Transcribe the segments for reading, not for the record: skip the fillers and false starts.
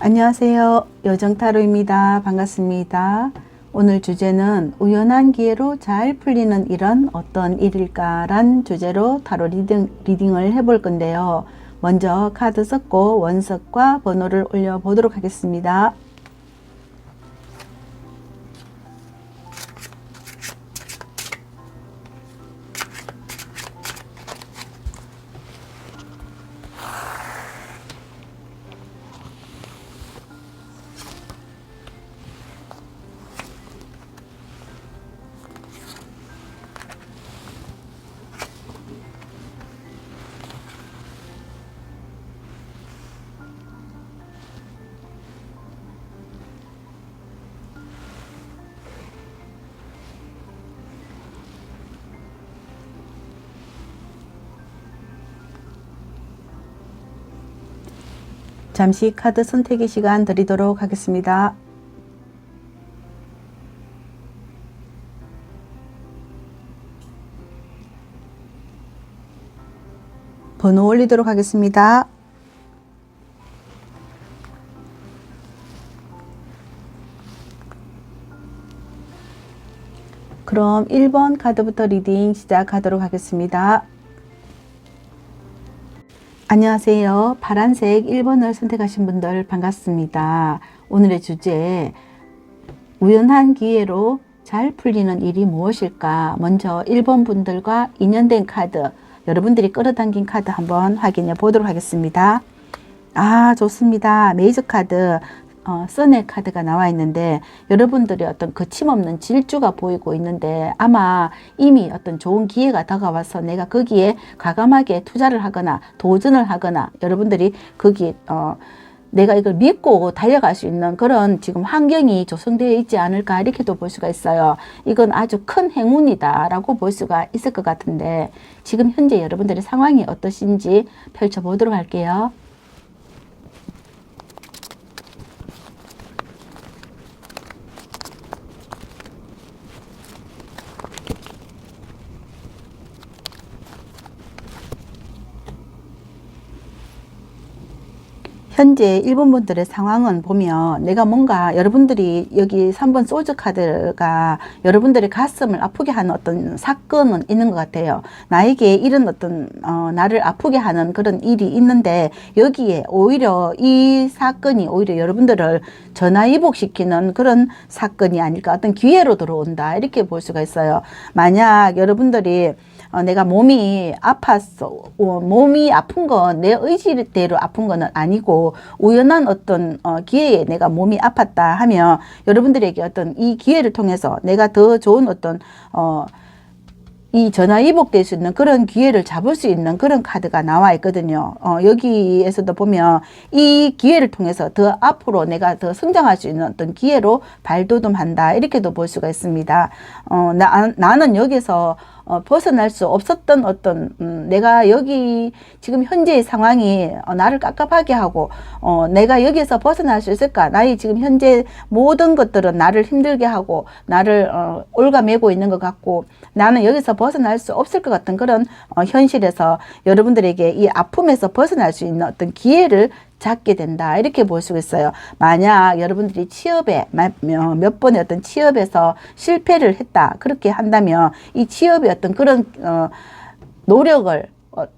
안녕하세요. 여정타로입니다. 반갑습니다. 오늘 주제는 우연한 기회로 잘 풀리는 일은 어떤 일일까란 주제로 타로 리딩을 해볼 건데요. 먼저 카드 섞고 원석과 번호를 올려보도록 하겠습니다. 잠시 카드 선택의 시간 드리도록 하겠습니다. 번호 올리도록 하겠습니다. 그럼 1번 카드부터 리딩 시작하도록 하겠습니다. 안녕하세요. 파란색 1번을 선택하신 분들 반갑습니다. 오늘의 주제, 우연한 기회로 잘 풀리는 일이 무엇일까? 먼저 1번 분들과 인연된 카드, 여러분들이 끌어당긴 카드 한번 확인해 보도록 하겠습니다. 좋습니다. 메이저 카드, 선의 카드가 나와 있는데, 여러분들이 어떤 거침없는 질주가 보이고 있는데, 아마 이미 어떤 좋은 기회가 다가와서 내가 거기에 과감하게 투자를 하거나 도전을 하거나, 여러분들이 거기에 내가 이걸 믿고 달려갈 수 있는 그런 지금 환경이 조성되어 있지 않을까, 이렇게도 볼 수가 있어요. 이건 아주 큰 행운이다 라고 볼 수가 있을 것 같은데, 지금 현재 여러분들의 상황이 어떠신지 펼쳐보도록 할게요. 현재 일본 분들의 상황은 보면, 내가 뭔가 여러분들이 여기 3번 소주 카드가 여러분들의 가슴을 아프게 하는 어떤 사건은 있는 것 같아요. 나에게 이런 어떤 나를 아프게 하는 그런 일이 있는데, 여기에 오히려 이 사건이 오히려 여러분들을 전화위복시키는 그런 사건이 아닐까, 어떤 기회로 들어온다, 이렇게 볼 수가 있어요. 만약 여러분들이 내가 몸이 아팠어. 몸이 아픈 건 내 의지대로 아픈 거는 아니고, 우연한 어떤 기회에 내가 몸이 아팠다 하면, 여러분들에게 어떤 이 기회를 통해서 내가 더 좋은 어떤 이 전화위복될 수 있는 그런 기회를 잡을 수 있는 그런 카드가 나와 있거든요. 여기에서도 보면 이 기회를 통해서 더 앞으로 내가 더 성장할 수 있는 어떤 기회로 발돋움한다, 이렇게도 볼 수가 있습니다. 나는 여기서 벗어날 수 없었던 어떤 내가 여기 지금 현재의 상황이 나를 깝깝하게 하고, 내가 여기에서 벗어날 수 있을까? 나의 지금 현재 모든 것들은 나를 힘들게 하고 나를 올가매고 있는 것 같고, 나는 여기서 벗어날 수 없을 것 같은 그런 현실에서 여러분들에게 이 아픔에서 벗어날 수 있는 어떤 기회를 잡게 된다, 이렇게 볼 수 있어요. 만약 여러분들이 취업에 몇 번의 어떤 취업에서 실패를 했다, 그렇게 한다면 이 취업의 어떤 그런 노력을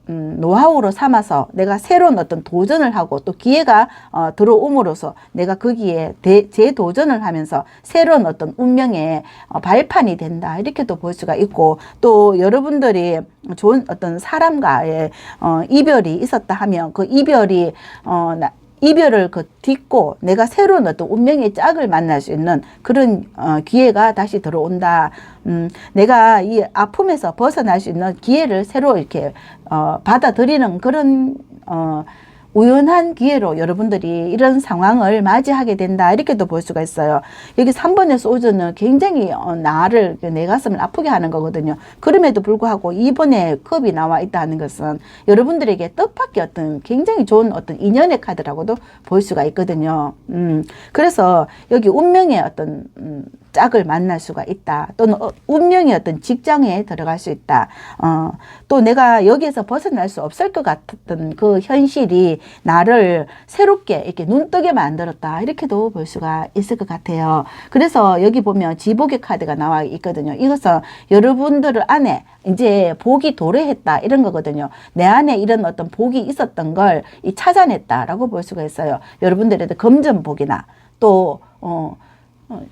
노하우로 삼아서 내가 새로운 어떤 도전을 하고, 또 기회가 들어옴으로써 내가 거기에 재도전을 하면서 새로운 어떤 운명의 발판이 된다, 이렇게도 볼 수가 있고, 또 여러분들이 좋은 어떤 사람과의 이별이 있었다 하면 그 이별을 딛고 내가 새로운 어떤 운명의 짝을 만날 수 있는 그런 기회가 다시 들어온다. 내가 이 아픔에서 벗어날 수 있는 기회를 새로 이렇게 받아들이는 그런 우연한 기회로 여러분들이 이런 상황을 맞이하게 된다, 이렇게도 볼 수가 있어요. 여기 3번의 소주는 굉장히 내 가슴을 아프게 하는 거거든요. 그럼에도 불구하고 2번의 컵이 나와 있다는 것은 여러분들에게 뜻밖의 어떤 굉장히 좋은 어떤 인연의 카드라고도 볼 수가 있거든요. 그래서 여기 운명의 어떤 짝을 만날 수가 있다. 또는 운명의 어떤 직장에 들어갈 수 있다. 또 내가 여기에서 벗어날 수 없을 것 같았던 그 현실이 나를 새롭게 이렇게 눈뜨게 만들었다. 이렇게도 볼 수가 있을 것 같아요. 그래서 여기 보면 지복의 카드가 나와 있거든요. 이것은 여러분들 안에 이제 복이 도래했다 이런 거거든요. 내 안에 이런 어떤 복이 있었던 걸 찾아냈다라고 볼 수가 있어요. 여러분들에도 금전복이나 또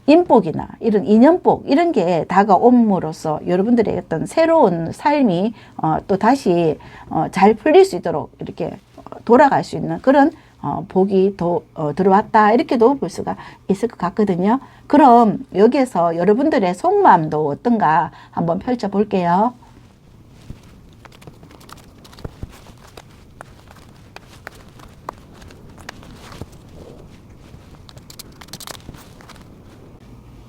인복이나 이런 인연복 이런 게 다가옴으로써 여러분들의 어떤 새로운 삶이 또 다시 잘 풀릴 수 있도록 이렇게 돌아갈 수 있는 그런 복이 들어왔다 이렇게도 볼 수가 있을 것 같거든요. 그럼 여기에서 여러분들의 속마음도 어떤가 한번 펼쳐 볼게요.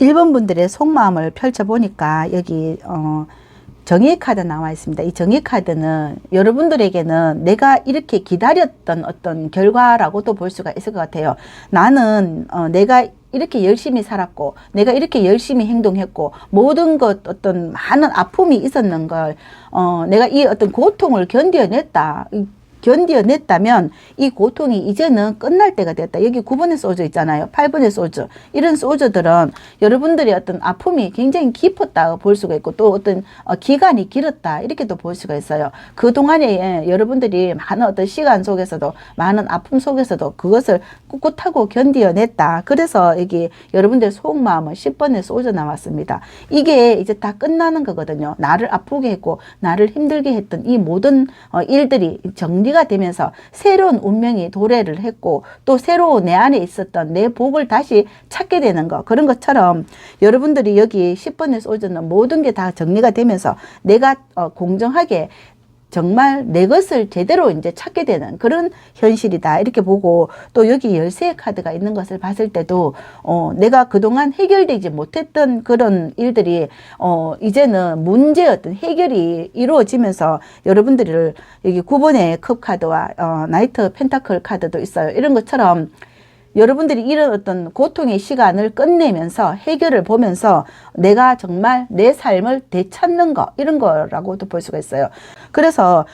일본 분들의 속마음을 펼쳐보니까 여기 정의의 카드 나와 있습니다. 이 정의 카드는 여러분들에게는 내가 이렇게 기다렸던 어떤 결과라고도 볼 수가 있을 것 같아요. 나는 내가 이렇게 열심히 살았고 내가 이렇게 열심히 행동했고 모든 것 어떤 많은 아픔이 있었는 걸 내가 이 어떤 고통을 견뎌냈다면 이 고통이 이제는 끝날 때가 됐다. 여기 9번의 소주 있잖아요. 8번의 소주. 이런 소주들은 여러분들의 어떤 아픔이 굉장히 깊었다 볼 수가 있고 또 어떤 기간이 길었다 이렇게도 볼 수가 있어요. 그동안에 여러분들이 많은 어떤 시간 속에서도 많은 아픔 속에서도 그것을 꿋꿋하고 견뎌냈다. 그래서 여기 여러분들의 속마음은 10번의 소주 나왔습니다. 이게 이제 다 끝나는 거거든요. 나를 아프게 했고 나를 힘들게 했던 이 모든 일들이 정리가 되면서 새로운 운명이 도래를 했고 또 새로운 내 안에 있었던 내 복을 다시 찾게 되는 거 그런 것처럼 여러분들이 여기 10번의 소주는 모든 게 다 정리가 되면서 내가 공정하게 정말 내 것을 제대로 이제 찾게 되는 그런 현실이다 이렇게 보고 또 여기 열쇠의 카드가 있는 것을 봤을 때도 내가 그동안 해결되지 못했던 그런 일들이 이제는 문제의 어떤 해결이 이루어지면서 여러분들을 여기 9번의 컵 카드와 나이트 펜타클 카드도 있어요. 이런 것처럼 여러분들이 이런 어떤 고통의 시간을 끝내면서 해결을 보면서 내가 정말 내 삶을 되찾는 거 이런 거라고도 볼 수가 있어요. 그래서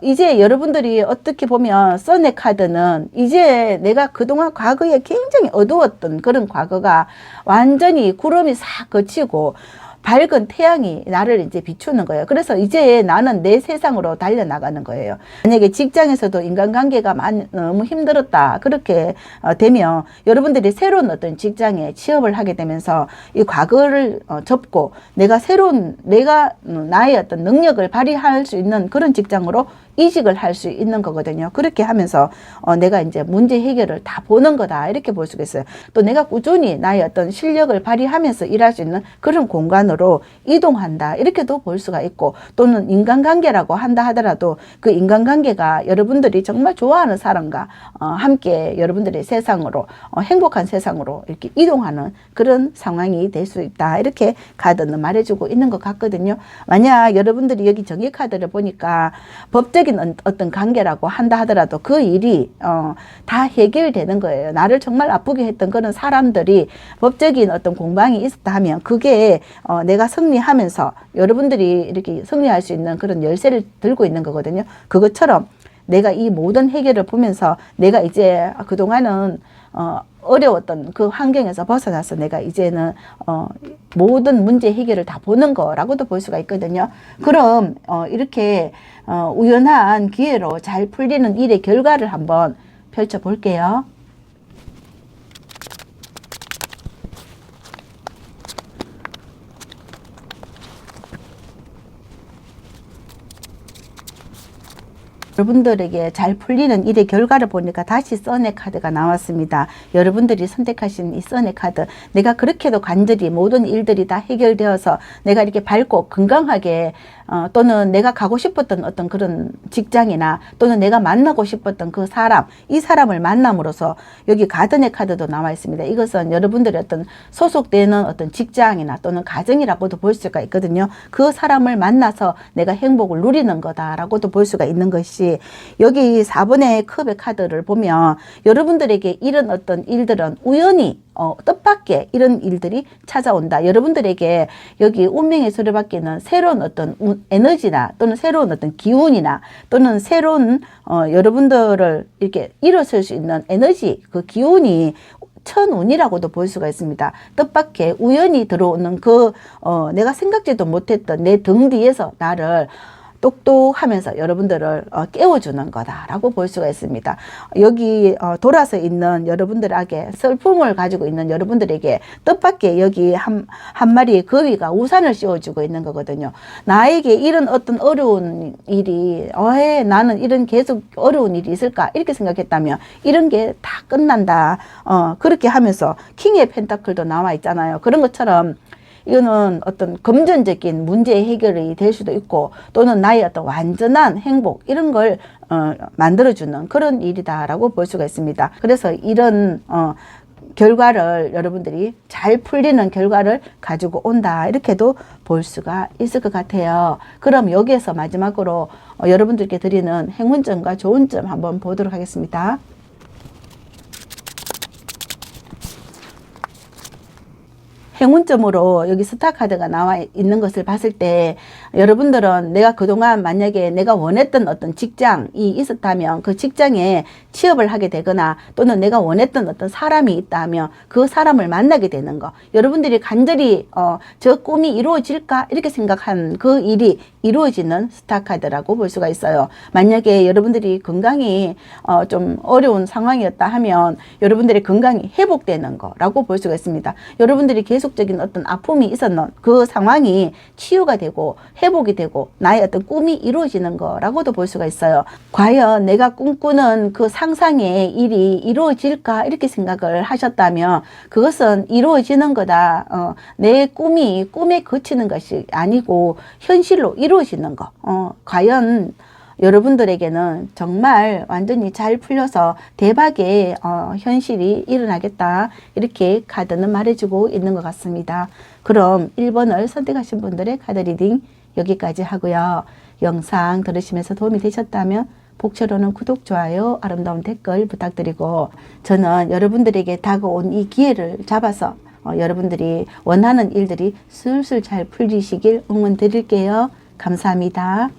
이제 여러분들이 어떻게 보면 선의 카드는 이제 내가 그동안 과거에 굉장히 어두웠던 그런 과거가 완전히 구름이 싹 거치고 밝은 태양이 나를 이제 비추는 거예요. 그래서 이제 나는 내 세상으로 달려나가는 거예요. 만약에 직장에서도 인간관계가 너무 힘들었다. 그렇게 되면 여러분들이 새로운 어떤 직장에 취업을 하게 되면서 이 과거를 접고 내가 나의 어떤 능력을 발휘할 수 있는 그런 직장으로 이직을 할 수 있는 거거든요. 그렇게 하면서 내가 이제 문제 해결을 다 보는 거다. 이렇게 볼 수가 있어요. 또 내가 꾸준히 나의 어떤 실력을 발휘하면서 일할 수 있는 그런 공간으로 이동한다. 이렇게도 볼 수가 있고 또는 인간관계라고 한다 하더라도 그 인간관계가 여러분들이 정말 좋아하는 사람과 함께 여러분들의 세상으로 행복한 세상으로 이렇게 이동하는 그런 상황이 될 수 있다. 이렇게 카드는 말해주고 있는 것 같거든요. 만약 여러분들이 여기 정의 카드를 보니까 법적인 어떤 관계라고 한다 하더라도 그 일이 다 해결되는 거예요. 나를 정말 아프게 했던 그런 사람들이 법적인 어떤 공방이 있었다 하면 그게 내가 승리하면서 여러분들이 이렇게 승리할 수 있는 그런 열쇠를 들고 있는 거거든요. 그것처럼 내가 이 모든 해결을 보면서 내가 이제 그동안은 어려웠던 그 환경에서 벗어나서 내가 이제는 모든 문제 해결을 다 보는 거라고도 볼 수가 있거든요. 그럼 이렇게 우연한 기회로 잘 풀리는 일의 결과를 한번 펼쳐 볼게요. 여러분들에게 잘 풀리는 일의 결과를 보니까 다시 선의 카드가 나왔습니다. 여러분들이 선택하신 이 선의 카드, 내가 그렇게도 간절히 모든 일들이 다 해결되어서 내가 이렇게 밝고 건강하게 또는 내가 가고 싶었던 어떤 그런 직장이나 또는 내가 만나고 싶었던 그 사람, 이 사람을 만남으로써 여기 가든의 카드도 나와 있습니다. 이것은 여러분들의 어떤 소속되는 어떤 직장이나 또는 가정이라고도 볼 수가 있거든요. 그 사람을 만나서 내가 행복을 누리는 거다라고도 볼 수가 있는 것이 여기 4번의 컵의 카드를 보면 여러분들에게 이런 어떤 일들은 우연히 뜻밖의 이런 일들이 찾아온다. 여러분들에게 여기 운명의 수레바퀴는 새로운 어떤 에너지나 또는 새로운 어떤 기운이나 또는 새로운 여러분들을 이렇게 일어설 수 있는 에너지, 그 기운이 천운이라고도 볼 수가 있습니다. 뜻밖의 우연히 들어오는 내가 생각지도 못했던 내 등 뒤에서 나를 똑똑하면서 여러분들을 깨워주는 거다라고 볼 수가 있습니다. 여기 돌아서 있는 여러분들에게 슬픔을 가지고 있는 여러분들에게 뜻밖의 여기 한 마리의 거위가 우산을 씌워주고 있는 거거든요. 나에게 이런 어떤 어려운 일이 왜 나는 이런 계속 어려운 일이 있을까 이렇게 생각했다면 이런 게 다 끝난다. 그렇게 하면서 킹의 펜타클도 나와 있잖아요. 그런 것처럼 이거는 어떤 금전적인 문제 해결이 될 수도 있고 또는 나의 어떤 완전한 행복 이런 걸 만들어주는 그런 일이다라고 볼 수가 있습니다. 그래서 이런 결과를 여러분들이 잘 풀리는 결과를 가지고 온다 이렇게도 볼 수가 있을 것 같아요. 그럼 여기에서 마지막으로 여러분들께 드리는 행운점과 좋은 점 한번 보도록 하겠습니다. 행운점으로 여기 스타 카드가 나와 있는 것을 봤을 때 여러분들은 내가 그동안 만약에 내가 원했던 어떤 직장이 있었다면 그 직장에 취업을 하게 되거나 또는 내가 원했던 어떤 사람이 있다면 그 사람을 만나게 되는 거, 여러분들이 간절히 저 꿈이 이루어질까 이렇게 생각한 그 일이 이루어지는 스타 카드라고 볼 수가 있어요. 만약에 여러분들이 건강이 좀 어려운 상황이었다 하면 여러분들의 건강이 회복되는 거라고 볼 수가 있습니다. 여러분들이 계속적인 어떤 아픔이 있었는 그 상황이 치유가 되고 회복이 되고 나의 어떤 꿈이 이루어지는 거라고도 볼 수가 있어요. 과연 내가 꿈꾸는 그 상상의 일이 이루어질까 이렇게 생각을 하셨다면 그것은 이루어지는 거다. 내 꿈이 꿈에 그치는 것이 아니고 현실로 이루어지는 거. 과연 여러분들에게는 정말 완전히 잘 풀려서 대박의 현실이 일어나겠다 이렇게 카드는 말해주고 있는 것 같습니다. 그럼 1번을 선택하신 분들의 카드 리딩 여기까지 하고요. 영상 들으시면서 도움이 되셨다면 복처로는 구독, 좋아요, 아름다운 댓글 부탁드리고 저는 여러분들에게 다가온 이 기회를 잡아서 여러분들이 원하는 일들이 술술 잘 풀리시길 응원 드릴게요. 감사합니다.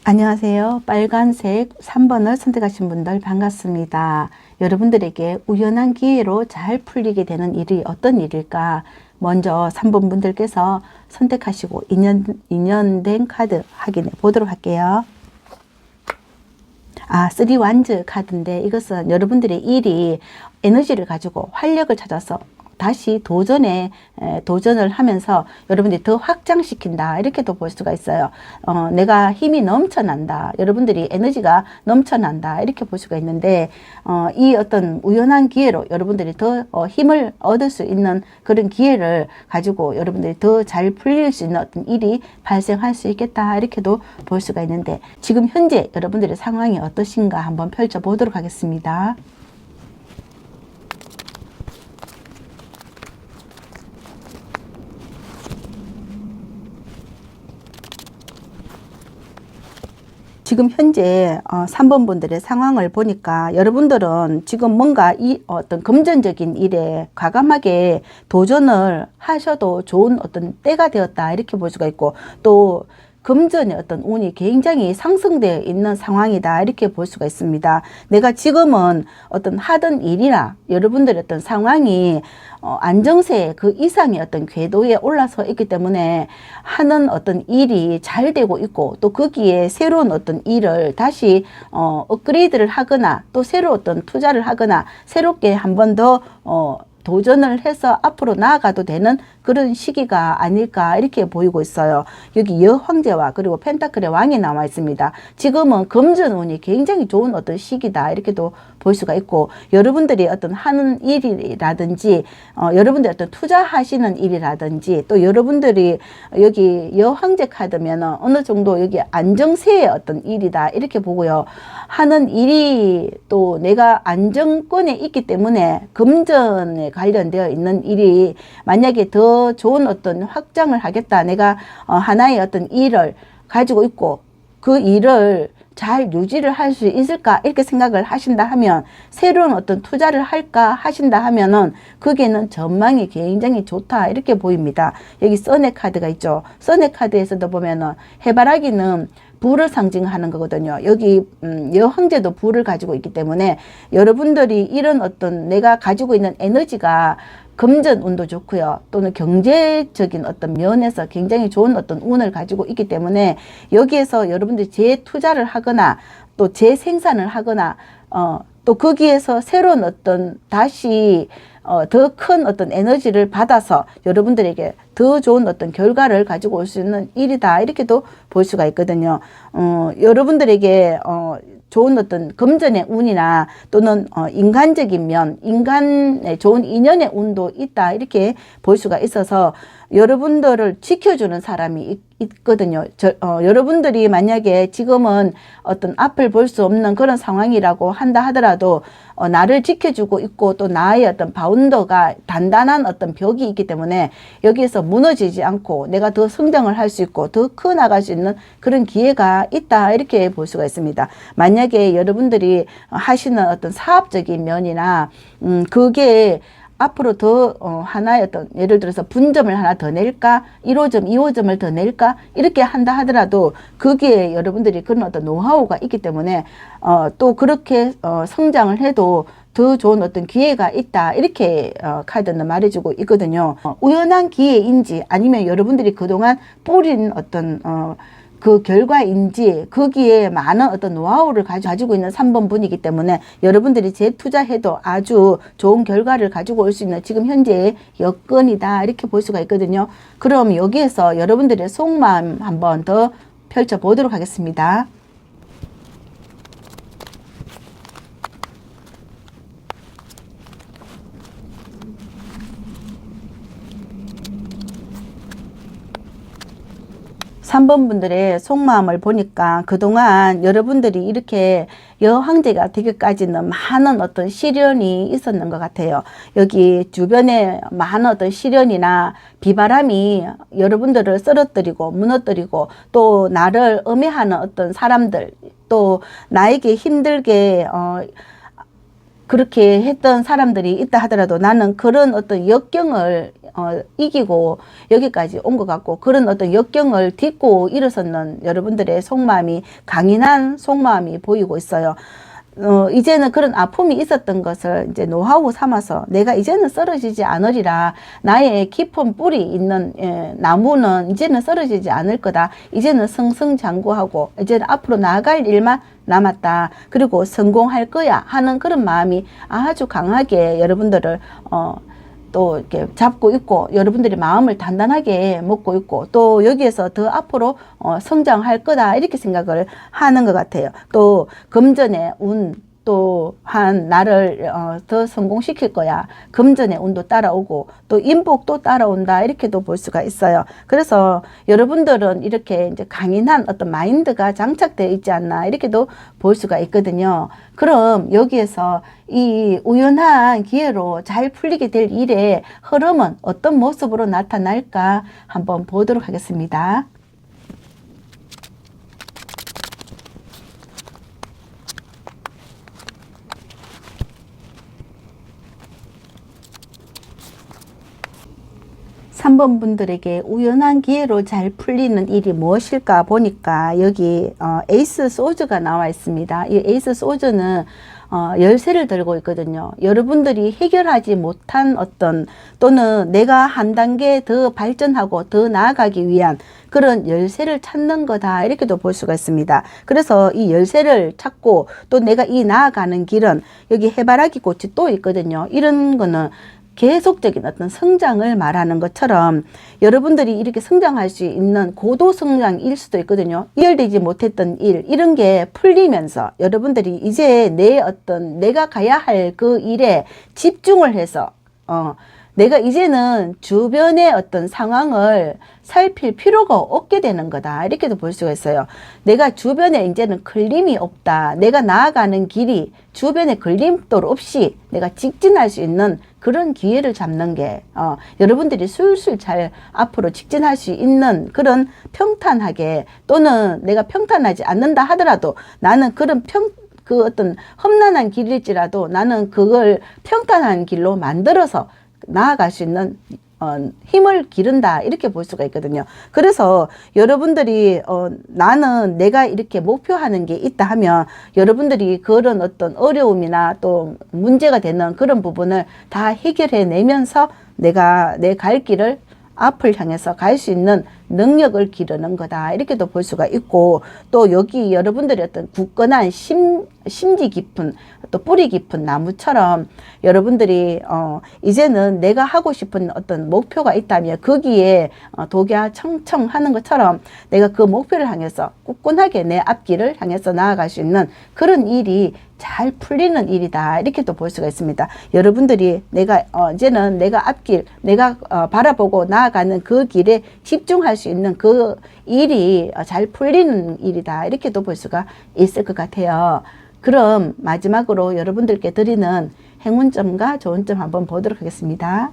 안녕하세요. 빨간색 3번을 선택하신 분들 반갑습니다. 여러분들에게 우연한 기회로 잘 풀리게 되는 일이 어떤 일일까? 먼저 3번 분들께서 선택하시고 인연된 카드 확인해 보도록 할게요. 3 완즈 카드인데 이것은 여러분들의 일이 에너지를 가지고 활력을 찾아서 다시 도전을 하면서 여러분들이 더 확장시킨다 이렇게도 볼 수가 있어요. 내가 힘이 넘쳐난다, 여러분들이 에너지가 넘쳐난다 이렇게 볼 수가 있는데 이 어떤 우연한 기회로 여러분들이 더 힘을 얻을 수 있는 그런 기회를 가지고 여러분들이 더 잘 풀릴 수 있는 어떤 일이 발생할 수 있겠다 이렇게도 볼 수가 있는데 지금 현재 여러분들의 상황이 어떠신가 한번 펼쳐 보도록 하겠습니다. 지금 현재 3번 분들의 상황을 보니까 여러분들은 지금 뭔가 이 어떤 금전적인 일에 과감하게 도전을 하셔도 좋은 어떤 때가 되었다 이렇게 볼 수가 있고 또 금전의 어떤 운이 굉장히 상승되어 있는 상황이다 이렇게 볼 수가 있습니다. 내가 지금은 어떤 하던 일이나 여러분들의 어떤 상황이 안정세 그 이상의 어떤 궤도에 올라서 있기 때문에 하는 어떤 일이 잘 되고 있고 또 거기에 새로운 어떤 일을 다시 업그레이드를 하거나 또 새로 어떤 투자를 하거나 새롭게 한 번 더 도전을 해서 앞으로 나아가도 되는 그런 시기가 아닐까 이렇게 보이고 있어요. 여기 여황제와 그리고 펜타클의 왕이 나와 있습니다. 지금은 금전운이 굉장히 좋은 어떤 시기다 이렇게도 볼 수가 있고 여러분들이 어떤 하는 일이라든지 여러분들이 어떤 투자하시는 일이라든지 또 여러분들이 여기 여황제 카드면 어느 정도 여기 안정세의 어떤 일이다 이렇게 보고요. 하는 일이 또 내가 안정권에 있기 때문에 금전에 관련되어 있는 일이 만약에 더 좋은 어떤 확장을 하겠다. 내가 하나의 어떤 일을 가지고 있고 그 일을 잘 유지를 할 수 있을까 이렇게 생각을 하신다 하면, 새로운 어떤 투자를 할까 하신다 하면은 거기에는 전망이 굉장히 좋다 이렇게 보입니다. 여기 써네 카드가 있죠. 써네 카드에서도 보면은 해바라기는 불을 상징하는 거거든요. 여기 여황제도 불을 가지고 있기 때문에 여러분들이 이런 어떤 내가 가지고 있는 에너지가 금전 운도 좋고요. 또는 경제적인 어떤 면에서 굉장히 좋은 어떤 운을 가지고 있기 때문에 여기에서 여러분들이 재투자를 하거나 또 재생산을 하거나 또 거기에서 새로운 어떤 다시 더 큰 어떤 에너지를 받아서 여러분들에게 더 좋은 어떤 결과를 가지고 올 수 있는 일이다 이렇게도 볼 수가 있거든요. 여러분들에게 좋은 어떤 금전의 운이나 또는 인간적인 면, 인간의 좋은 인연의 운도 있다 이렇게 볼 수가 있어서 여러분들을 지켜주는 사람이 있거든요. 여러분들이 만약에 지금은 어떤 앞을 볼 수 없는 그런 상황이라고 한다 하더라도 나를 지켜주고 있고 또 나의 어떤 바운더가 단단한 어떤 벽이 있기 때문에 여기에서 무너지지 않고 내가 더 성장을 할 수 있고 더 커 나갈 수 있는 그런 기회가 있다 이렇게 볼 수가 있습니다. 만약에 여러분들이 하시는 어떤 사업적인 면이나 그게 앞으로 더 하나의 어떤 예를 들어서 분점을 하나 더 낼까 1호점 2호점을 더 낼까 이렇게 한다 하더라도 거기에 여러분들이 그런 어떤 노하우가 있기 때문에 또 그렇게 성장을 해도 더 좋은 어떤 기회가 있다 이렇게 카드는 말해주고 있거든요. 우연한 기회인지 아니면 여러분들이 그동안 뿌린 어떤 그 결과인지 거기에 많은 어떤 노하우를 가지고 있는 3번 분이기 때문에 여러분들이 재투자해도 아주 좋은 결과를 가지고 올 수 있는 지금 현재의 여건이다 이렇게 볼 수가 있거든요. 그럼 여기에서 여러분들의 속마음 한번 더 펼쳐보도록 하겠습니다. 3번 분들의 속마음을 보니까 그동안 여러분들이 이렇게 여황제가 되기까지는 많은 어떤 시련이 있었는 것 같아요. 여기 주변에 많은 어떤 시련이나 비바람이 여러분들을 쓰러뜨리고 무너뜨리고 또 나를 음해하는 어떤 사람들 또 나에게 힘들게 그렇게 했던 사람들이 있다 하더라도 나는 그런 어떤 역경을 이기고 여기까지 온 것 같고 그런 어떤 역경을 딛고 일어섰는 여러분들의 속마음이 강인한 속마음이 보이고 있어요. 이제는 그런 아픔이 있었던 것을 이제 노하우 삼아서 내가 이제는 쓰러지지 않으리라. 나의 깊은 뿌리 있는 나무는 이제는 쓰러지지 않을 거다. 이제는 승승장구하고 이제는 앞으로 나아갈 일만 남았다. 그리고 성공할 거야 하는 그런 마음이 아주 강하게 여러분들을 또 이렇게 잡고 있고 여러분들이 마음을 단단하게 먹고 있고 또 여기에서 더 앞으로 성장할 거다 이렇게 생각을 하는 것 같아요. 또 금전의 운 또한 나를 더 성공시킬 거야. 금전의 운도 따라오고 또 인복도 따라온다 이렇게도 볼 수가 있어요. 그래서 여러분들은 이렇게 이제 강인한 어떤 마인드가 장착되어 있지 않나 이렇게도 볼 수가 있거든요. 그럼 여기에서 이 우연한 기회로 잘 풀리게 될 일의 흐름은 어떤 모습으로 나타날까 한번 보도록 하겠습니다. 3번 분들에게 우연한 기회로 잘 풀리는 일이 무엇일까 보니까 여기 에이스 소주가 나와 있습니다. 이 에이스 소주는 열쇠를 들고 있거든요. 여러분들이 해결하지 못한 어떤 또는 내가 한 단계 더 발전하고 더 나아가기 위한 그런 열쇠를 찾는 거다 이렇게도 볼 수가 있습니다. 그래서 이 열쇠를 찾고 또 내가 이 나아가는 길은 여기 해바라기 꽃이 또 있거든요. 이런 거는 계속적인 어떤 성장을 말하는 것처럼 여러분들이 이렇게 성장할 수 있는 고도 성장일 수도 있거든요. 이해되지 못했던 일 이런 게 풀리면서 여러분들이 이제 내 어떤 내가 가야 할 그 일에 집중을 해서 내가 이제는 주변의 어떤 상황을 살필 필요가 없게 되는 거다. 이렇게도 볼 수가 있어요. 내가 주변에 이제는 걸림이 없다. 내가 나아가는 길이 주변에 걸림돌 없이 내가 직진할 수 있는 그런 기회를 잡는 게 여러분들이 술술 잘 앞으로 직진할 수 있는 그런 평탄하게, 또는 내가 평탄하지 않는다 하더라도 나는 그런 그 어떤 험난한 길일지라도 나는 그걸 평탄한 길로 만들어서 나아갈 수 있는 힘을 기른다, 이렇게 볼 수가 있거든요. 그래서 여러분들이 나는 내가 이렇게 목표하는 게 있다 하면 여러분들이 그런 어떤 어려움이나 또 문제가 되는 그런 부분을 다 해결해 내면서 내가 내 갈 길을 앞을 향해서 갈 수 있는 능력을 기르는 거다, 이렇게도 볼 수가 있고, 또 여기 여러분들의 어떤 굳건한 심지 깊은 또 뿌리 깊은 나무처럼 여러분들이 이제는 내가 하고 싶은 어떤 목표가 있다면 거기에 독야 청청 하는 것처럼 내가 그 목표를 향해서 굳건하게 내 앞길을 향해서 나아갈 수 있는 그런 일이 잘 풀리는 일이다, 이렇게도 볼 수가 있습니다. 여러분들이 내가 이제는 내가 앞길, 내가 바라보고 나아가는 그 길에 집중할 수 있는 그 일이 잘 풀리는 일이다, 이렇게도 볼 수가 있을 것 같아요. 그럼 마지막으로 여러분들께 드리는 행운점과 좋은 점 한번 보도록 하겠습니다.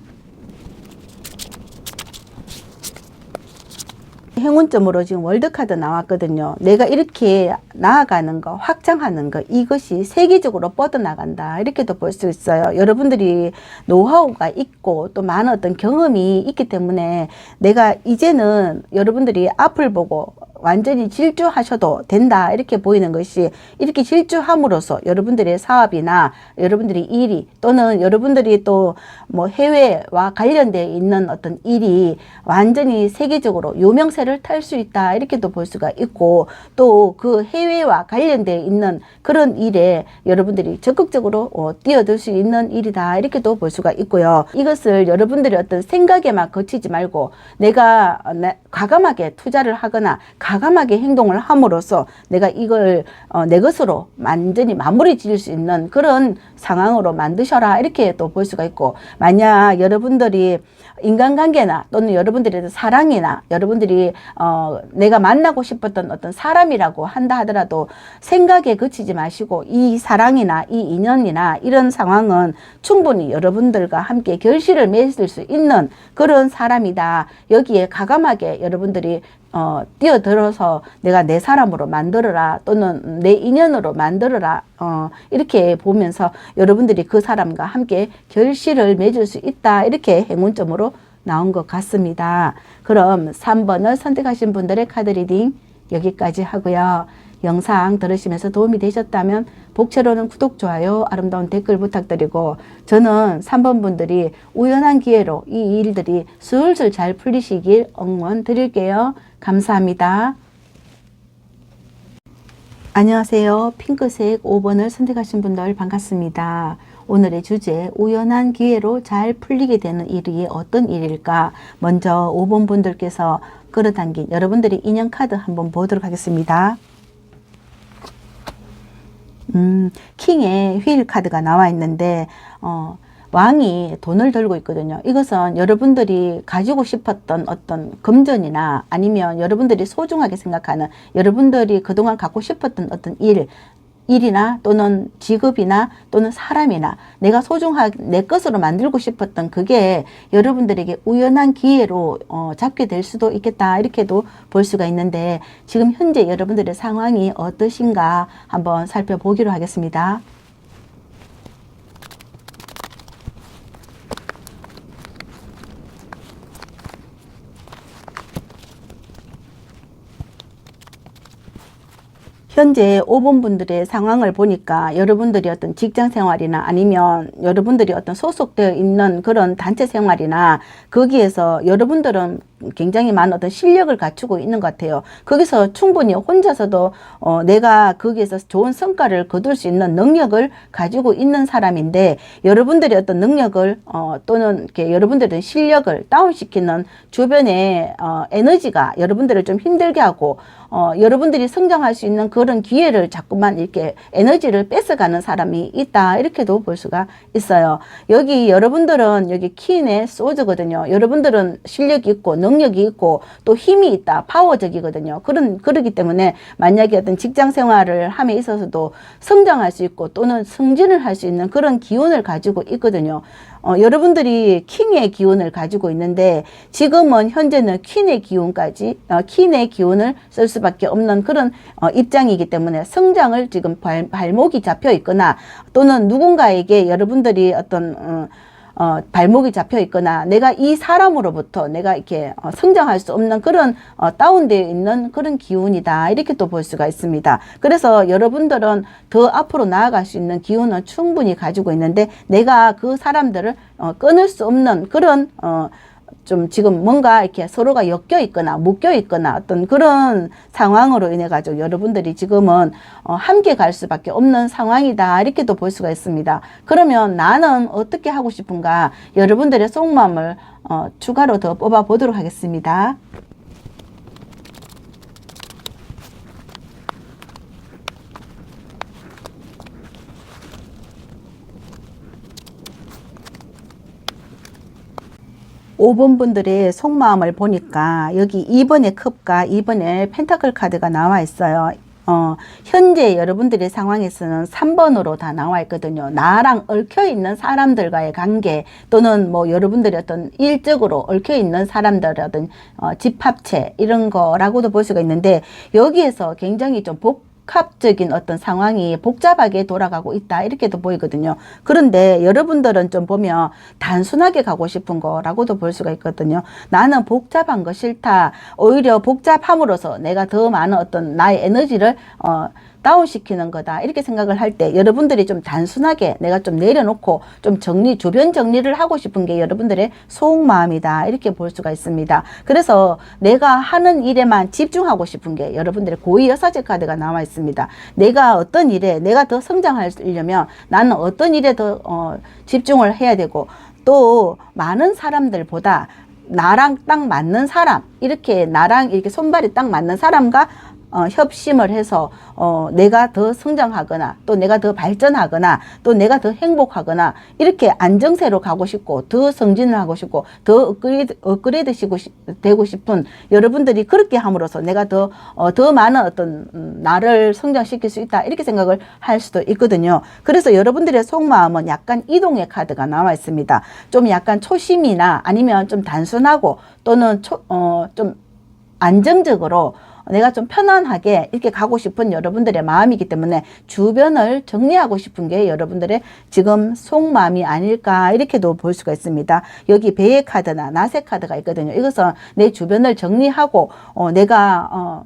행운점으로 지금 월드카드 나왔거든요. 내가 이렇게 나아가는 거, 확장하는 거, 이것이 세계적으로 뻗어나간다, 이렇게도 볼 수 있어요. 여러분들이 노하우가 있고 또 많은 어떤 경험이 있기 때문에 내가 이제는 여러분들이 앞을 보고 완전히 질주하셔도 된다, 이렇게 보이는 것이, 이렇게 질주함으로써 여러분들의 사업이나 여러분들의 일이, 또는 여러분들이 또 뭐 해외와 관련되어 있는 어떤 일이 완전히 세계적으로 유명세를 탈 수 있다, 이렇게도 볼 수가 있고, 또 그 해외와 관련되어 있는 그런 일에 여러분들이 적극적으로 뛰어들 수 있는 일이다, 이렇게도 볼 수가 있고요. 이것을 여러분들의 어떤 생각에만 거치지 말고 내가 과감하게 투자를 하거나 과감하게 행동을 함으로써 내가 이걸 내 것으로 완전히 마무리 지을 수 있는 그런 상황으로 만드셔라, 이렇게 또 볼 수가 있고, 만약 여러분들이 인간관계나 또는 여러분들의 사랑이나 여러분들이 내가 만나고 싶었던 어떤 사람이라고 한다 하더라도 생각에 그치지 마시고 이 사랑이나 이 인연이나 이런 상황은 충분히 여러분들과 함께 결실을 맺을 수 있는 그런 사람이다. 여기에 과감하게 여러분들이 뛰어들어서 내가 내 사람으로 만들어라, 또는 내 인연으로 만들어라, 이렇게 보면서 여러분들이 그 사람과 함께 결실을 맺을 수 있다, 이렇게 행운점으로 나온 것 같습니다. 그럼 3번을 선택하신 분들의 카드 리딩 여기까지 하고요. 영상 들으시면서 도움이 되셨다면 복채로는 구독, 좋아요, 아름다운 댓글 부탁드리고, 저는 3번 분들이 우연한 기회로 이 일들이 슬슬 잘 풀리시길 응원 드릴게요. 감사합니다. 안녕하세요. 핑크색 5번을 선택하신 분들 반갑습니다. 오늘의 주제, 우연한 기회로 잘 풀리게 되는 일이 어떤 일일까? 먼저 5번 분들께서 끌어당긴 여러분들의 인연 카드 한번 보도록 하겠습니다. 킹의 휠 카드가 나와 있는데 왕이 돈을 들고 있거든요. 이것은 여러분들이 가지고 싶었던 어떤 금전이나 아니면 여러분들이 소중하게 생각하는, 여러분들이 그동안 갖고 싶었던 어떤 일이나 또는 직업이나 또는 사람이나 내가 소중하게 내 것으로 만들고 싶었던 그게 여러분들에게 우연한 기회로 잡게 될 수도 있겠다, 이렇게도 볼 수가 있는데, 지금 현재 여러분들의 상황이 어떠신가 한번 살펴보기로 하겠습니다. 현재 5번 분들의 상황을 보니까 여러분들이 어떤 직장 생활이나 아니면 여러분들이 어떤 소속되어 있는 그런 단체 생활이나 거기에서 여러분들은 굉장히 많은 어떤 실력을 갖추고 있는 것 같아요. 거기서 충분히 혼자서도 내가 거기에서 좋은 성과를 거둘 수 있는 능력을 가지고 있는 사람인데, 여러분들의 어떤 능력을 또는 이렇게 여러분들의 실력을 다운시키는 주변의 에너지가 여러분들을 좀 힘들게 하고 여러분들이 성장할 수 있는 그런 기회를 자꾸만 이렇게 에너지를 뺏어가는 사람이 있다, 이렇게도 볼 수가 있어요. 여기 여러분들은 여기 퀸의 소드거든요. 여러분들은 실력이 있고 능력이 있고 또 힘이 있다, 파워적이거든요. 그러기 때문에 만약에 어떤 직장 생활을 함에 있어서도 성장할 수 있고 또는 승진을 할 수 있는 그런 기운을 가지고 있거든요. 여러분들이 킹의 기운을 가지고 있는데, 지금은 현재는 퀸의 기운까지, 퀸의 기운을 쓸 수밖에 없는 그런 입장이기 때문에 성장을 지금 발목이 잡혀 있거나 또는 누군가에게 여러분들이 어떤 발목이 잡혀 있거나 내가 이 사람으로부터 내가 이렇게 성장할 수 없는 그런 다운되어 있는 그런 기운이다, 이렇게 또 볼 수가 있습니다. 그래서 여러분들은 더 앞으로 나아갈 수 있는 기운은 충분히 가지고 있는데, 내가 그 사람들을 끊을 수 없는 그런 좀 지금 뭔가 이렇게 서로가 엮여 있거나 묶여 있거나 어떤 그런 상황으로 인해 가지고 여러분들이 지금은 함께 갈 수밖에 없는 상황이다, 이렇게도 볼 수가 있습니다. 그러면 나는 어떻게 하고 싶은가, 여러분들의 속마음을 추가로 더 뽑아 보도록 하겠습니다. 5번 분들의 속마음을 보니까 여기 2번의 컵과 2번의 펜타클 카드가 나와 있어요. 현재 여러분들의 상황에서는 3번으로 다 나와 있거든요. 나랑 얽혀 있는 사람들과의 관계, 또는 뭐 여러분들이 어떤 일적으로 얽혀 있는 사람들의 어떤 집합체, 이런 거라고도 볼 수가 있는데, 여기에서 굉장히 좀 복합적인 어떤 상황이 복잡하게 돌아가고 있다, 이렇게도 보이거든요. 그런데 여러분들은 좀 보면 단순하게 가고 싶은 거라고도 볼 수가 있거든요. 나는 복잡한 거 싫다. 오히려 복잡함으로써 내가 더 많은 어떤 나의 에너지를 다운시키는 거다, 이렇게 생각을 할 때 여러분들이 좀 단순하게 내가 좀 내려놓고 좀 주변 정리를 하고 싶은 게 여러분들의 속마음이다, 이렇게 볼 수가 있습니다. 그래서 내가 하는 일에만 집중하고 싶은 게 여러분들의 고위여사제 카드가 나와 있습니다. 내가 어떤 일에 내가 더 성장하려면 나는 어떤 일에 더 집중을 해야 되고, 또 많은 사람들보다 나랑 딱 맞는 사람, 이렇게 나랑 이렇게 손발이 딱 맞는 사람과 협심을 해서 내가 더 성장하거나 또 내가 더 발전하거나 또 내가 더 행복하거나, 이렇게 안정세로 가고 싶고 더 승진을 하고 싶고 더 업그레이드 되고 싶은 여러분들이 그렇게 함으로써 내가 더 많은 어떤 나를 성장시킬 수 있다, 이렇게 생각을 할 수도 있거든요. 그래서 여러분들의 속마음은 약간 이동의 카드가 나와 있습니다. 좀 약간 초심이나 아니면 좀 단순하고 또는 좀 안정적으로 내가 좀 편안하게 이렇게 가고 싶은 여러분들의 마음이기 때문에 주변을 정리하고 싶은 게 여러분들의 지금 속마음이 아닐까, 이렇게도 볼 수가 있습니다. 여기 배의 카드나 낫의 카드가 있거든요. 이것은 내 주변을 정리하고 내가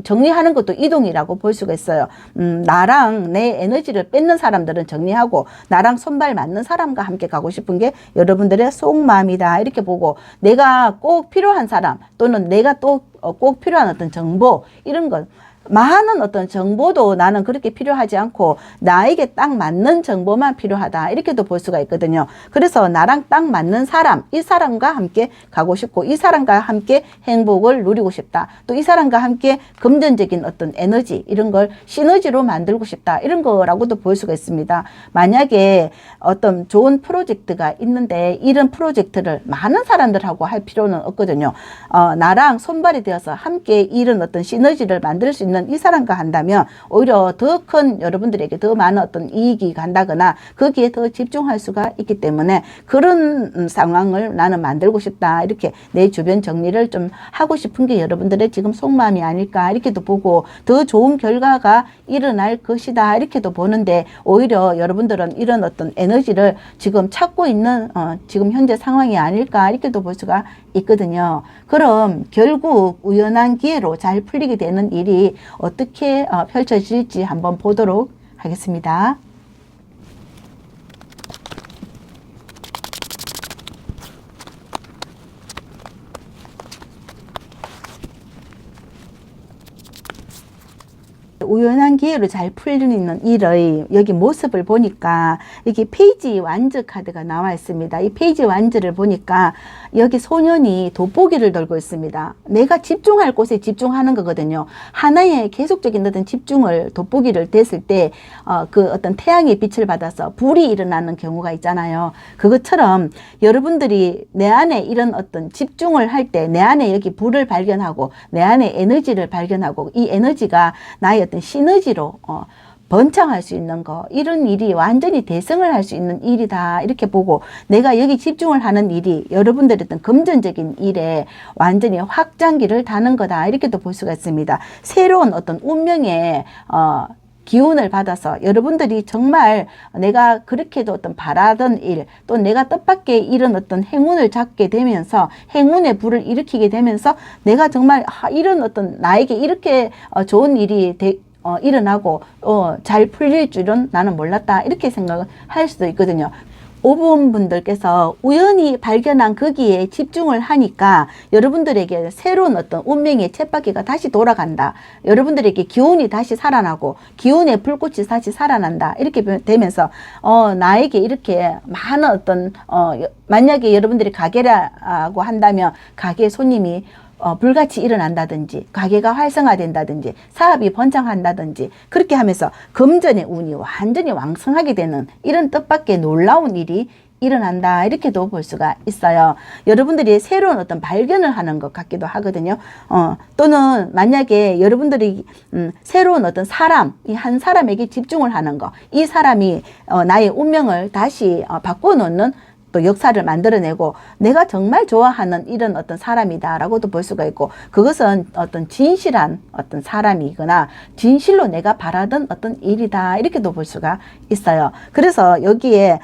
정리하는 것도 이동이라고 볼 수가 있어요. 나랑 내 에너지를 뺏는 사람들은 정리하고 나랑 손발 맞는 사람과 함께 가고 싶은 게 여러분들의 속마음이다, 이렇게 보고, 내가 꼭 필요한 사람 또는 내가 또 꼭 필요한 어떤 정보, 이런 것, 많은 어떤 정보도 나는 그렇게 필요하지 않고 나에게 딱 맞는 정보만 필요하다, 이렇게도 볼 수가 있거든요. 그래서 나랑 딱 맞는 사람, 이 사람과 함께 가고 싶고 이 사람과 함께 행복을 누리고 싶다, 또 이 사람과 함께 금전적인 어떤 에너지, 이런 걸 시너지로 만들고 싶다, 이런 거라고도 볼 수가 있습니다. 만약에 어떤 좋은 프로젝트가 있는데 이런 프로젝트를 많은 사람들하고 할 필요는 없거든요. 나랑 손발이 되어서 함께 이런 어떤 시너지를 만들 수 있는 이 사람과 한다면 오히려 더 큰 여러분들에게 더 많은 어떤 이익이 간다거나 거기에 더 집중할 수가 있기 때문에 그런 상황을 나는 만들고 싶다, 이렇게 내 주변 정리를 좀 하고 싶은 게 여러분들의 지금 속마음이 아닐까, 이렇게도 보고, 더 좋은 결과가 일어날 것이다, 이렇게도 보는데, 오히려 여러분들은 이런 어떤 에너지를 지금 찾고 있는 지금 현재 상황이 아닐까, 이렇게도 볼 수가 있거든요. 그럼 결국 우연한 기회로 잘 풀리게 되는 일이 어떻게 펼쳐질지 한번 보도록 하겠습니다. 우연한 기회로 잘 풀리는 일의 여기 모습을 보니까 여기 페이지 완즈 카드가 나와 있습니다. 이 페이지 완즈를 보니까 여기 소년이 돋보기를 들고 있습니다. 내가 집중할 곳에 집중하는 거거든요. 하나에 계속적인 어떤 집중을 돋보기를 댔을 때 그 어떤 태양의 빛을 받아서 불이 일어나는 경우가 있잖아요. 그것처럼 여러분들이 내 안에 이런 어떤 집중을 할 때 내 안에 여기 불을 발견하고 내 안에 에너지를 발견하고 이 에너지가 나의 어떤 시너지로 번창할 수 있는 거, 이런 일이 완전히 대성을 할 수 있는 일이다 이렇게 보고, 내가 여기 집중을 하는 일이 여러분들의 어떤 금전적인 일에 완전히 확장기를 다는 거다 이렇게도 볼 수가 있습니다. 새로운 어떤 운명의 기운을 받아서 여러분들이 정말 내가 그렇게도 어떤 바라던 일, 또 내가 뜻밖의 이런 어떤 행운을 잡게 되면서 행운의 불을 일으키게 되면서 내가 정말 이런 어떤 나에게 이렇게 좋은 일이 일어나고 잘 풀릴 줄은 나는 몰랐다 이렇게 생각을 할 수도 있거든요. 5번 분들께서 우연히 발견한 거기에 집중을 하니까 여러분들에게 새로운 어떤 운명의 쳇바퀴가 다시 돌아간다. 여러분들에게 기운이 다시 살아나고 기운의 불꽃이 다시 살아난다. 이렇게 되면서 나에게 이렇게 많은 어떤 만약에 여러분들이 가게라고 한다면 가게 손님이 불같이 일어난다든지 가게가 활성화된다든지 사업이 번창한다든지 그렇게 하면서 금전의 운이 완전히 왕성하게 되는 이런 뜻밖의 놀라운 일이 일어난다 이렇게도 볼 수가 있어요. 여러분들이 새로운 어떤 발견을 하는 것 같기도 하거든요. 또는 만약에 여러분들이 새로운 어떤 사람, 이 한 사람에게 집중을 하는 거, 이 사람이 나의 운명을 다시 바꿔놓는 또 역사를 만들어내고 내가 정말 좋아하는 이런 어떤 사람이다 라고도 볼 수가 있고, 그것은 어떤 진실한 어떤 사람이거나 진실로 내가 바라던 어떤 일이다 이렇게도 볼 수가 있어요. 그래서 여기에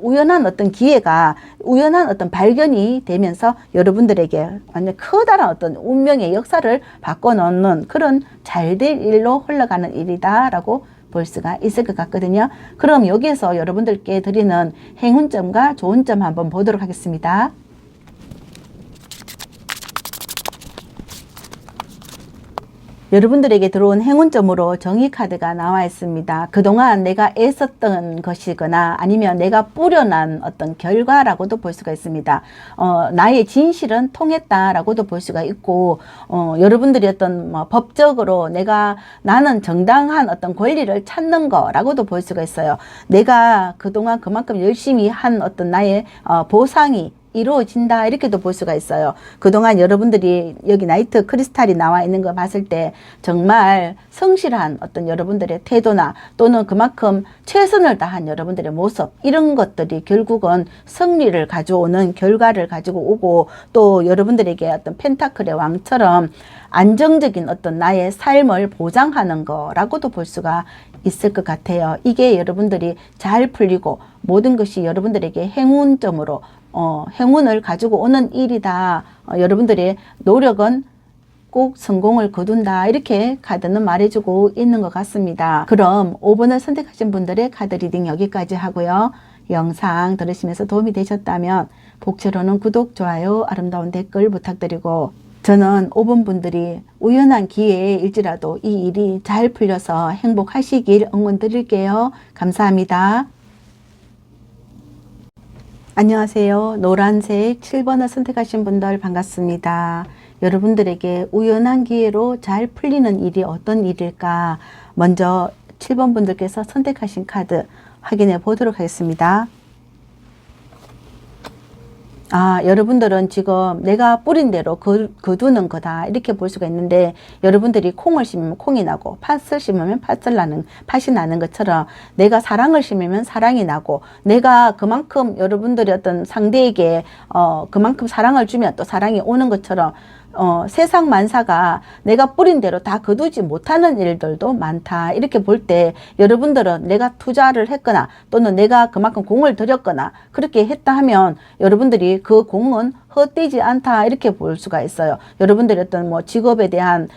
우연한 어떤 기회가, 우연한 어떤 발견이 되면서 여러분들에게 완전 커다란 어떤 운명의 역사를 바꿔놓는 그런 잘될 일로 흘러가는 일이다 라고 볼 수가 있을 것 같거든요. 그럼 여기에서 여러분들께 드리는 행운점과 좋은 점 한번 보도록 하겠습니다. 여러분들에게 들어온 행운점으로 정의 카드가 나와 있습니다. 그동안 내가 애썼던 것이거나 아니면 내가 뿌려난 어떤 결과라고도 볼 수가 있습니다. 나의 진실은 통했다라고도 볼 수가 있고, 여러분들이 어떤 법적으로 나는 정당한 어떤 권리를 찾는 거라고도 볼 수가 있어요. 내가 그동안 그만큼 열심히 한 어떤 나의 보상이 이루어진다 이렇게도 볼 수가 있어요. 그동안 여러분들이 여기 나이트 크리스탈이 나와 있는 거 봤을 때 정말 성실한 어떤 여러분들의 태도나 또는 그만큼 최선을 다한 여러분들의 모습, 이런 것들이 결국은 승리를 가져오는 결과를 가지고 오고, 또 여러분들에게 어떤 펜타클의 왕처럼 안정적인 어떤 나의 삶을 보장하는 거라고도 볼 수가 있을 것 같아요. 이게 여러분들이 잘 풀리고 모든 것이 여러분들에게 행운점으로 행운을 가지고 오는 일이다. 여러분들의 노력은 꼭 성공을 거둔다. 이렇게 카드는 말해주고 있는 것 같습니다. 그럼 5번을 선택하신 분들의 카드 리딩 여기까지 하고요. 영상 들으시면서 도움이 되셨다면 복채로는 구독, 좋아요, 아름다운 댓글 부탁드리고, 저는 5번 분들이 우연한 기회일지라도 이 일이 잘 풀려서 행복하시길 응원 드릴게요. 감사합니다. 안녕하세요. 노란색 7번을 선택하신 분들 반갑습니다. 여러분들에게 우연한 기회로 잘 풀리는 일이 어떤 일일까? 먼저 7번 분들께서 선택하신 카드 확인해 보도록 하겠습니다. 여러분들은 지금 내가 뿌린 대로 거두는 거다 이렇게 볼 수가 있는데, 여러분들이 콩을 심으면 콩이 나고 팥을 심으면 팥이 나는 것처럼 내가 사랑을 심으면 사랑이 나고, 내가 그만큼 여러분들이 어떤 상대에게 그만큼 사랑을 주면 또 사랑이 오는 것처럼 세상 만사가 내가 뿌린 대로 다 거두지 못하는 일들도 많다 이렇게 볼 때, 여러분들은 내가 투자를 했거나 또는 내가 그만큼 공을 들였거나 그렇게 했다 하면 여러분들이 그 공은 헛되지 않다 이렇게 볼 수가 있어요. 여러분들이 어떤 뭐 직업에 대한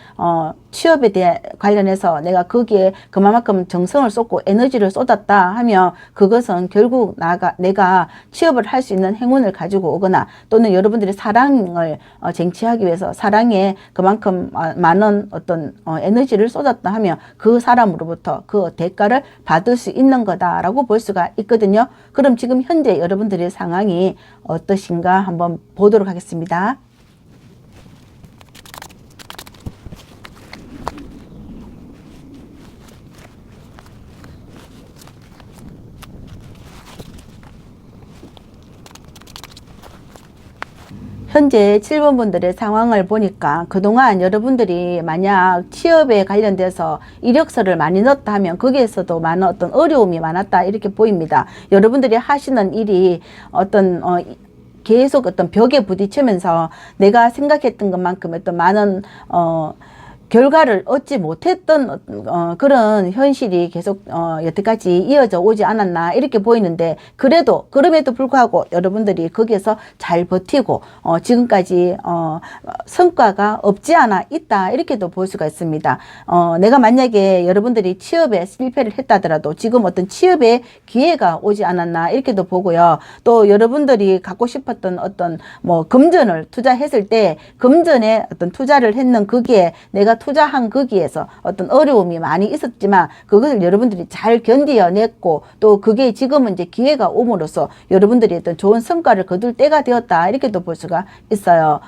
취업에 대해 관련해서 내가 거기에 그만큼 정성을 쏟고 에너지를 쏟았다 하면 그것은 결국 내가 취업을 할 수 있는 행운을 가지고 오거나 또는 여러분들이 사랑을 쟁취하기 위해서 사랑에 그만큼 많은 어떤 에너지를 쏟았다 하면 그 사람으로부터 그 대가를 받을 수 있는 거다라고 볼 수가 있거든요. 그럼 지금 현재 여러분들의 상황이 어떠신가 한번 보도록 하겠습니다. 현재 7번 분들의 상황을 보니까 그동안 여러분들이 만약 취업에 관련돼서 이력서를 많이 넣었다 하면 거기에서도 많은 어떤 어려움이 많았다 이렇게 보입니다. 여러분들이 하시는 일이 어떤 계속 어떤 벽에 부딪히면서 내가 생각했던 것만큼 어떤 많은 결과를 얻지 못했던 그런 현실이 계속 여태까지 이어져 오지 않았나 이렇게 보이는데 그럼에도 불구하고 여러분들이 거기에서 잘 버티고 지금까지 성과가 없지 않아 있다 이렇게도 볼 수가 있습니다. 내가 만약에 여러분들이 취업에 실패를 했다더라도 지금 어떤 취업의 기회가 오지 않았나 이렇게도 보고요. 또 여러분들이 갖고 싶었던 어떤 뭐 금전을 투자했을 때 금전에 어떤 투자를 했는 거기에 내가 투자한 거기에서 어떤 어려움이 많이 있었지만 그것을 여러분들이 잘 견디어냈고 또 그게 지금은 이제 기회가 옴으로써 여러분들이 어떤 좋은 성과를 거둘 때가 되었다 이렇게도 볼 수가 있어요.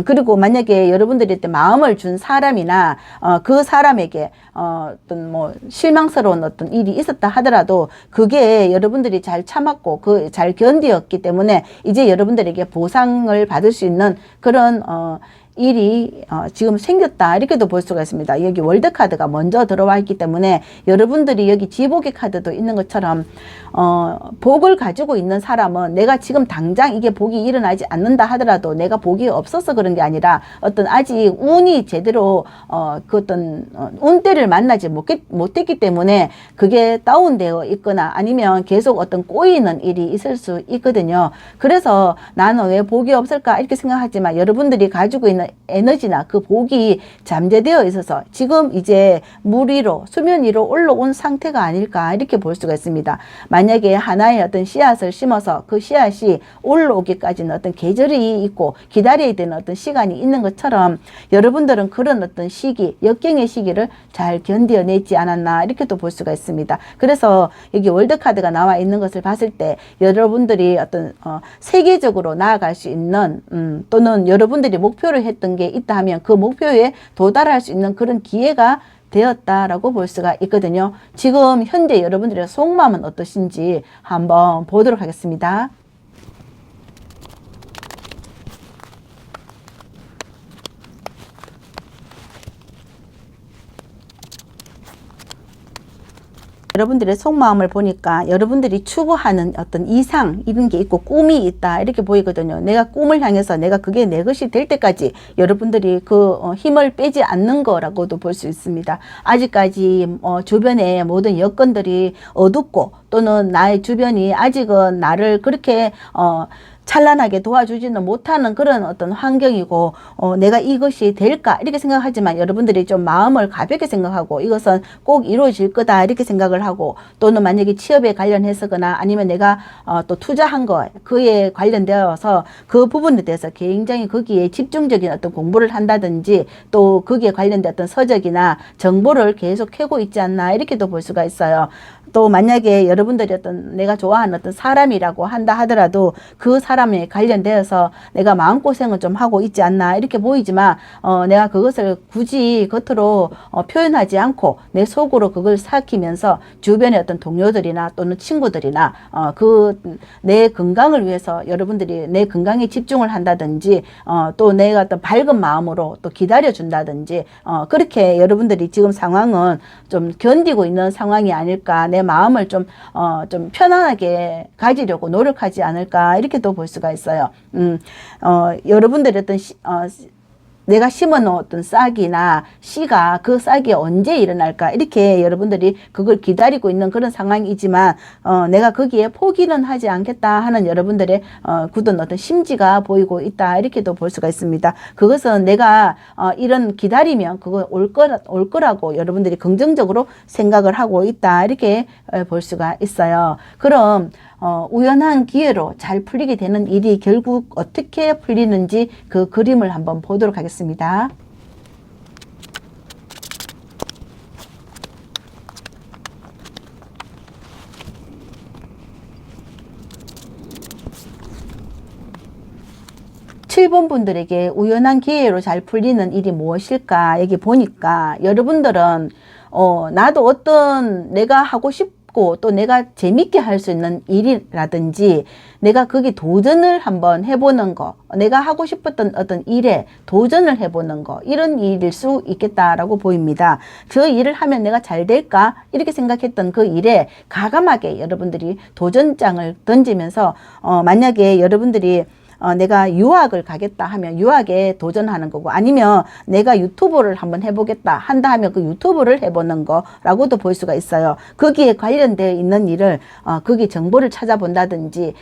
그리고 만약에 여러분들이 마음을 준 사람이나 그 사람에게 어떤 뭐 실망스러운 어떤 일이 있었다 하더라도 그게 여러분들이 잘 참았고 잘 견디었기 때문에 이제 여러분들에게 보상을 받을 수 있는 그런 일이 지금 생겼다 이렇게도 볼 수가 있습니다. 여기 월드카드가 먼저 들어와 있기 때문에 여러분들이 여기 지복의 카드도 있는 것처럼 복을 가지고 있는 사람은 내가 지금 당장 이게 복이 일어나지 않는다 하더라도 내가 복이 없어서 그런 게 아니라 어떤 아직 운이 제대로 그 어떤 운대를 만나지 못했기 때문에 그게 다운되어 있거나 아니면 계속 어떤 꼬이는 일이 있을 수 있거든요. 그래서 나는 왜 복이 없을까 이렇게 생각하지만 여러분들이 가지고 있는 에너지나 그 복이 잠재되어 있어서 지금 이제 물 위로 수면 위로 올라온 상태가 아닐까 이렇게 볼 수가 있습니다. 만약에 하나의 어떤 씨앗을 심어서 그 씨앗이 올라오기까지는 어떤 계절이 있고 기다려야 되는 어떤 시간이 있는 것처럼 여러분들은 그런 어떤 시기, 역경의 시기를 잘 견뎌내지 않았나 이렇게도 볼 수가 있습니다. 그래서 여기 월드카드가 나와 있는 것을 봤을 때 여러분들이 어떤 세계적으로 나아갈 수 있는 또는 여러분들이 목표를 했던 게 있다 하면 그 목표에 도달할 수 있는 그런 기회가 되었다라고 볼 수가 있거든요. 지금 현재 여러분들의 속마음은 어떠신지 한번 보도록 하겠습니다. 여러분들의 속마음을 보니까 여러분들이 추구하는 어떤 이상 이런 게 있고 꿈이 있다 이렇게 보이거든요. 내가 꿈을 향해서 내가 그게 내 것이 될 때까지 여러분들이 그 힘을 빼지 않는 거라고도 볼 수 있습니다. 아직까지 주변에 모든 여건들이 어둡고 또는 나의 주변이 아직은 나를 그렇게 찬란하게 도와주지는 못하는 그런 어떤 환경이고 내가 이것이 될까 이렇게 생각하지만 여러분들이 좀 마음을 가볍게 생각하고 이것은 꼭 이루어질 거다 이렇게 생각을 하고 또는 만약에 취업에 관련해서거나 아니면 내가 또 투자한 거 그에 관련되어서 그 부분에 대해서 굉장히 거기에 집중적인 어떤 공부를 한다든지 또 거기에 관련된 어떤 서적이나 정보를 계속 캐고 있지 않나 이렇게도 볼 수가 있어요. 또 만약에 여러분들이 어떤 내가 좋아하는 어떤 사람이라고 한다 하더라도 그 사람에 관련되어서 내가 마음고생을 좀 하고 있지 않나 이렇게 보이지만 내가 그것을 굳이 겉으로 표현하지 않고 내 속으로 그걸 삭히면서 주변의 어떤 동료들이나 또는 친구들이나 그 내 건강을 위해서 여러분들이 내 건강에 집중을 한다든지 또 내가 어떤 밝은 마음으로 또 기다려 준다든지 그렇게 여러분들이 지금 상황은 좀 견디고 있는 상황이 아닐까 내 마음을 좀 편안하게 가지려고 노력하지 않을까 이렇게도 볼 수가 있어요. 여러분들의 어떤 내가 심어 놓았던 싹이나 씨가 그 싹이 언제 일어날까 이렇게 여러분들이 그걸 기다리고 있는 그런 상황이지만 내가 거기에 포기는 하지 않겠다 하는 여러분들의 굳은 어떤 심지가 보이고 있다 이렇게도 볼 수가 있습니다. 그것은 내가 이런 기다리면 그거 올 거라고 여러분들이 긍정적으로 생각을 하고 있다 이렇게 볼 수가 있어요. 그럼 우연한 기회로 잘 풀리게 되는 일이 결국 어떻게 풀리는지 그 그림을 한번 보도록 하겠습니다. 칠 번 분들에게 우연한 기회로 잘 풀리는 일이 무엇일까? 여기 보니까 여러분들은 나도 어떤 내가 하고 싶고 또 내가 재밌게 할 수 있는 일이라든지 내가 거기 도전을 한번 해보는 거, 내가 하고 싶었던 어떤 일에 도전을 해보는 거, 이런 일일 수 있겠다라고 보입니다. 그 일을 하면 내가 잘 될까? 이렇게 생각했던 그 일에 과감하게 여러분들이 도전장을 던지면서 만약에 여러분들이 내가 유학을 가겠다 하면 유학에 도전하는 거고, 아니면 내가 유튜브를 한번 해보겠다 한다 하면 그 유튜브를 해보는 거라고도 볼 수가 있어요. 거기에 관련되어 있는 일을 거기 정보를 찾아본다든지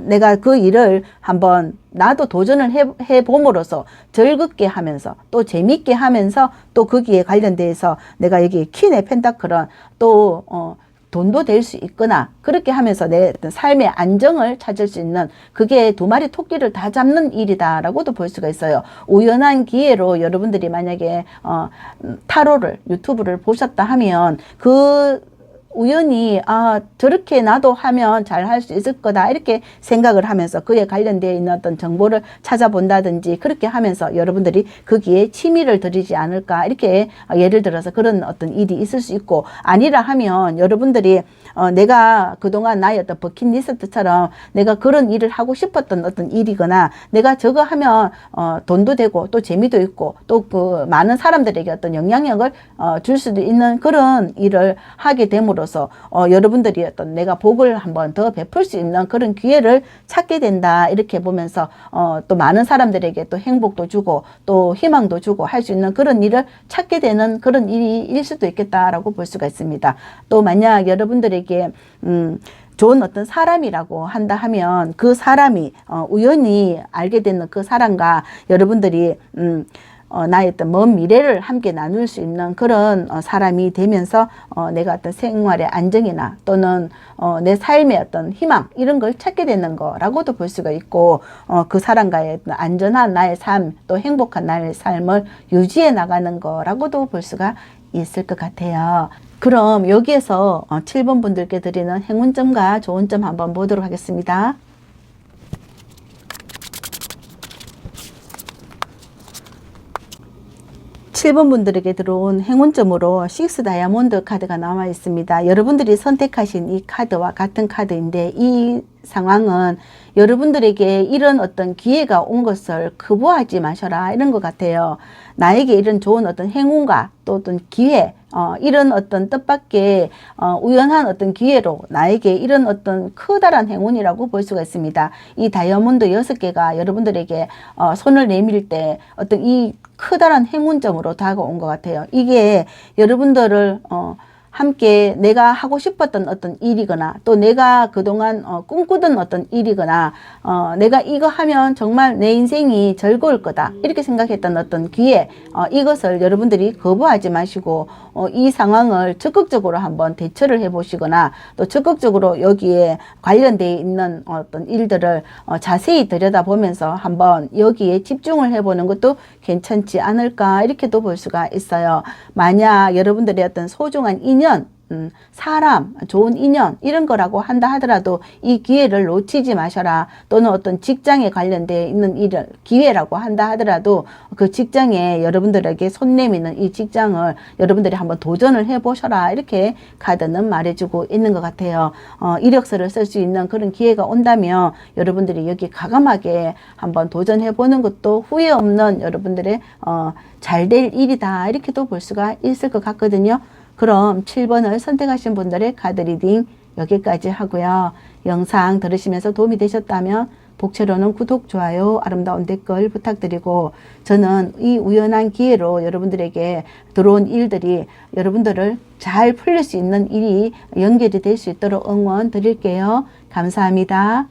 내가 그 일을 한번 나도 도전을 해봄으로써 즐겁게 하면서 또 재밌게 하면서 또 거기에 관련돼서 내가 여기 퀸의 펜타클은 또 돈도 될 수 있거나 그렇게 하면서 내 삶의 안정을 찾을 수 있는, 그게 두 마리 토끼를 다 잡는 일이다라고도 볼 수가 있어요. 우연한 기회로 여러분들이 만약에 타로를 유튜브를 보셨다 하면 그 우연히 저렇게 나도 하면 잘 할 수 있을 거다 이렇게 생각을 하면서 그에 관련되어 있는 어떤 정보를 찾아본다든지 그렇게 하면서 여러분들이 거기에 취미를 들이지 않을까 이렇게 예를 들어서 그런 어떤 일이 있을 수 있고, 아니라 하면 여러분들이 내가 그동안 나의 어떤 버킷리스트처럼 내가 그런 일을 하고 싶었던 어떤 일이거나 내가 저거 하면 돈도 되고 또 재미도 있고 또 그 많은 사람들에게 어떤 영향력을 줄 수도 있는 그런 일을 하게 됨으로써 여러분들이 어떤 내가 복을 한번 더 베풀 수 있는 그런 기회를 찾게 된다 이렇게 보면서 또 많은 사람들에게 또 행복도 주고 또 희망도 주고 할 수 있는 그런 일을 찾게 되는 그런 일일 수도 있겠다라고 볼 수가 있습니다. 또 만약 여러분들에게 좋은 어떤 사람이라고 한다 하면 그 사람이 우연히 알게 되는 그 사람과 여러분들이 나의 어떤 먼 미래를 함께 나눌 수 있는 그런 사람이 되면서 내가 어떤 생활의 안정이나 또는 내 삶의 어떤 희망 이런 걸 찾게 되는 거라고도 볼 수가 있고, 그 사람과의 어떤 안전한 나의 삶 또 행복한 나의 삶을 유지해 나가는 거라고도 볼 수가 있을 것 같아요. 그럼 여기에서 7번 분들께 드리는 행운점과 좋은 점 한번 보도록 하겠습니다. 7번 분들에게 들어온 행운점으로 6 다이아몬드 카드가 남아 있습니다. 여러분들이 선택하신 이 카드와 같은 카드인데 이 상황은 여러분들에게 이런 어떤 기회가 온 것을 거부하지 마셔라 이런 것 같아요. 나에게 이런 좋은 어떤 행운과 또 어떤 기회, 이런 어떤 뜻밖의 우연한 어떤 기회로 나에게 이런 어떤 커다란 행운이라고 볼 수가 있습니다. 이 다이아몬드 6개가 여러분들에게 손을 내밀 때 어떤 이 커다란 행운점으로 다가온 것 같아요. 이게 여러분들을 함께 내가 하고 싶었던 어떤 일이거나 또 내가 그동안 꿈꾸던 어떤 일이거나 내가 이거 하면 정말 내 인생이 즐거울 거다 이렇게 생각했던 어떤 기회, 이것을 여러분들이 거부하지 마시고 이 상황을 적극적으로 한번 대처를 해 보시거나 또 적극적으로 여기에 관련되어 있는 어떤 일들을 자세히 들여다보면서 한번 여기에 집중을 해보는 것도 괜찮지 않을까 이렇게도 볼 수가 있어요. 만약 여러분들의 어떤 소중한 인연, 사람, 좋은 인연 이런 거라고 한다 하더라도 이 기회를 놓치지 마셔라. 또는 어떤 직장에 관련되어 있는 일을 기회라고 한다 하더라도 그 직장에 여러분들에게 손 내미는 이 직장을 여러분들이 한번 도전을 해보셔라 이렇게 카드는 말해주고 있는 것 같아요. 이력서를 쓸 수 있는 그런 기회가 온다면 여러분들이 여기 과감하게 한번 도전해보는 것도 후회 없는 여러분들의 잘 될 일이다 이렇게도 볼 수가 있을 것 같거든요. 그럼 7번을 선택하신 분들의 카드 리딩 여기까지 하고요. 영상 들으시면서 도움이 되셨다면 복채로는 구독, 좋아요, 아름다운 댓글 부탁드리고 저는 이 우연한 기회로 여러분들에게 들어온 일들이 여러분들을 잘 풀릴 수 있는 일이 연결이 될 수 있도록 응원 드릴게요. 감사합니다.